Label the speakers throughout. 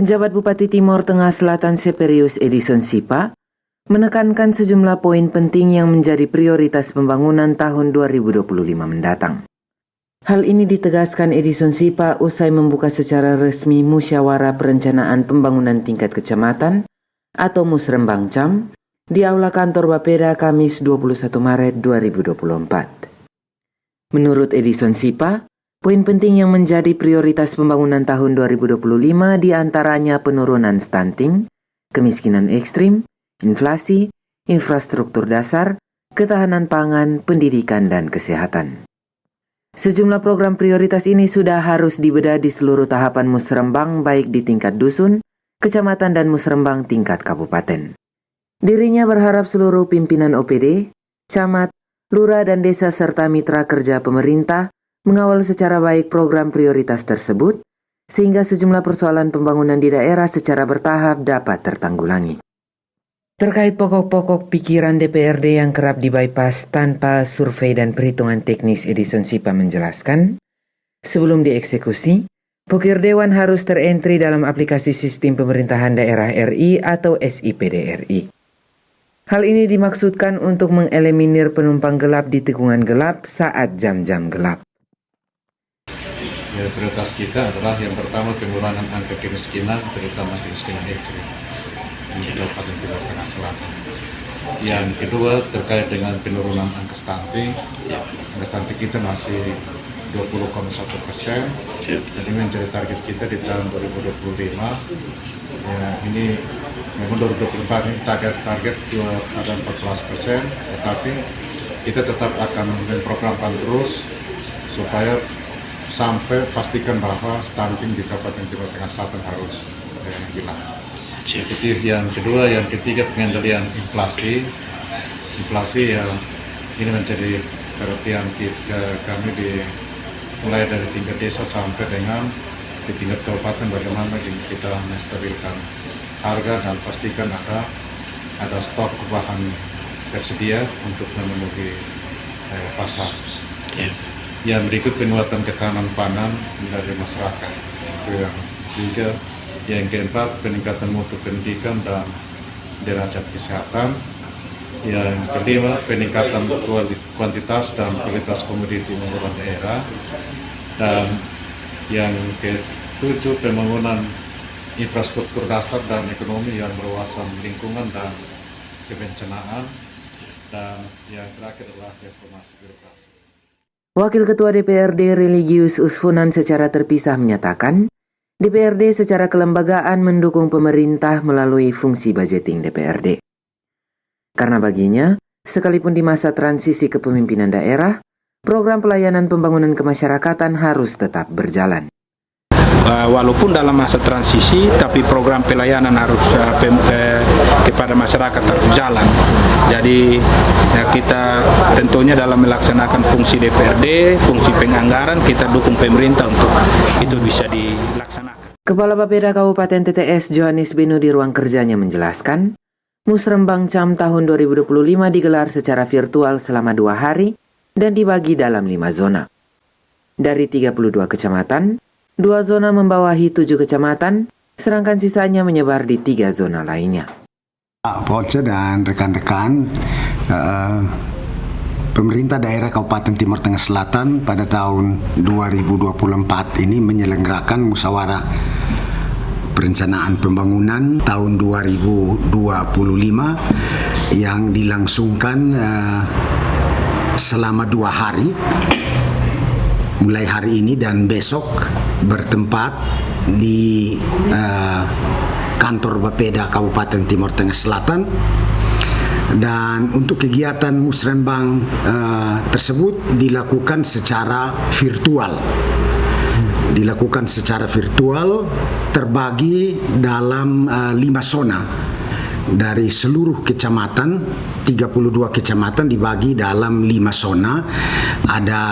Speaker 1: Penjabat Bupati Timor Tengah Selatan Seperius Edison Sipa menekankan sejumlah poin penting yang menjadi prioritas pembangunan tahun 2025 mendatang. Hal ini ditegaskan Edison Sipa usai membuka secara resmi Musyawarah Perencanaan Pembangunan Tingkat Kecamatan atau Musrembang Cam di Aula Kantor Bapeda Kamis 21 Maret 2024. Menurut Edison Sipa, poin penting yang menjadi prioritas pembangunan tahun 2025 diantaranya penurunan stunting, kemiskinan ekstrim, inflasi, infrastruktur dasar, ketahanan pangan, pendidikan, dan kesehatan. Sejumlah program prioritas ini sudah harus dibedah di seluruh tahapan musrembang baik di tingkat dusun, kecamatan, dan musrembang tingkat kabupaten. Dirinya berharap seluruh pimpinan OPD, camat, lurah, dan desa serta mitra kerja pemerintah mengawal secara baik program prioritas tersebut, sehingga sejumlah persoalan pembangunan di daerah secara bertahap dapat tertanggulangi. Terkait pokok-pokok pikiran DPRD yang kerap dibypass tanpa survei dan perhitungan teknis, Edison Sipa menjelaskan, sebelum dieksekusi, Pokir Dewan harus terentri dalam aplikasi Sistem Pemerintahan Daerah RI atau SIPD RI. Hal ini dimaksudkan untuk mengeliminir penumpang gelap di tikungan gelap saat jam-jam gelap.
Speaker 2: Ya, prioritas kita adalah yang pertama pengurangan angka kemiskinan, terutama kemiskinan ekstrim di Kabupaten Timor Tengah Selatan. Yang kedua terkait dengan penurunan angka stunting. Angka stunting kita masih 20,1%. Dan ini menjadi target kita di tahun 2025. Ya, ini memang 2024 ini target ada 14%, tetapi kita tetap akan memprogramkan terus supaya sampai pastikan bahwa stunting di Kabupaten Timor Tengah Selatan harus hilang. Jadi yang kedua, yang ketiga pengendalian inflasi. Inflasi yang ini menjadi perhatian kami mulai dari tingkat desa sampai dengan di tingkat kabupaten, bagaimana kita menstabilkan harga dan pastikan ada stok bahan tersedia untuk memenuhi pasar. Yang berikut penguatan ketahanan pangan dari masyarakat. Itu yang ketiga. Yang keempat peningkatan mutu pendidikan dan derajat kesehatan. Yang kelima peningkatan kuantitas dan kualitas komoditi unggulan daerah. Dan yang ketujuh pembangunan infrastruktur dasar dan ekonomi yang berwawasan lingkungan dan kebencanaan. Dan yang terakhir adalah reformasi birokrasi.
Speaker 1: Wakil Ketua DPRD Religius Usfunan secara terpisah menyatakan, DPRD secara kelembagaan mendukung pemerintah melalui fungsi budgeting DPRD. Karena baginya, sekalipun di masa transisi kepemimpinan daerah, program pelayanan pembangunan kemasyarakatan harus tetap berjalan.
Speaker 3: Walaupun dalam masa transisi, tapi program pelayanan harus kepada masyarakat harus jalan. Jadi kita tentunya dalam melaksanakan fungsi DPRD, fungsi penganggaran, kita dukung pemerintah untuk itu bisa dilaksanakan.
Speaker 1: Kepala Bapeda Kabupaten TTS Johannes Benu di ruang kerjanya menjelaskan, Musrembang Cam tahun 2025 digelar secara virtual selama 2 hari dan dibagi dalam 5 zona. Dari 32 kecamatan, 2 zona membawahi 7 kecamatan, sedangkan sisanya menyebar di 3 zona lainnya.
Speaker 4: Pak Polce dan rekan-rekan, pemerintah daerah Kabupaten Timor Tengah Selatan pada tahun 2024 ini menyelenggarakan musyawarah perencanaan pembangunan tahun 2025 yang dilangsungkan selama 2 hari. Mulai hari ini dan besok bertempat di kantor Bapeda Kabupaten Timor Tengah Selatan. Dan untuk kegiatan musrembang tersebut dilakukan secara virtual. Terbagi dalam 5 zona. Dari seluruh kecamatan, 32 kecamatan dibagi dalam 5 zona. Ada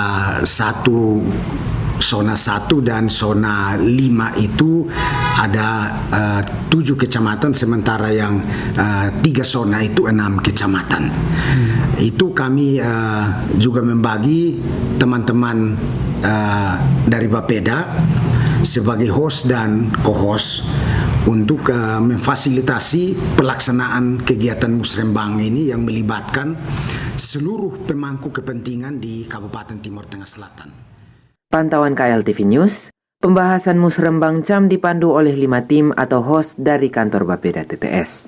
Speaker 4: zona 1 dan zona 5 itu ada 7 kecamatan, sementara yang 3 zona itu 6 kecamatan. Itu kami juga membagi teman-teman dari Bapeda sebagai host dan co-host untuk memfasilitasi pelaksanaan kegiatan musrembang ini yang melibatkan seluruh pemangku kepentingan di Kabupaten Timur Tengah Selatan.
Speaker 1: Pantauan KLTV News, pembahasan musrembang CAM dipandu oleh 5 tim atau host dari kantor Bapeda TTS.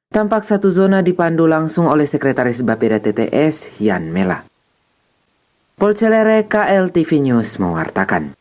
Speaker 1: Tampak satu zona dipandu langsung oleh Sekretaris Bapeda TTS, Yan Mela. Polcelere KLTV News mewartakan.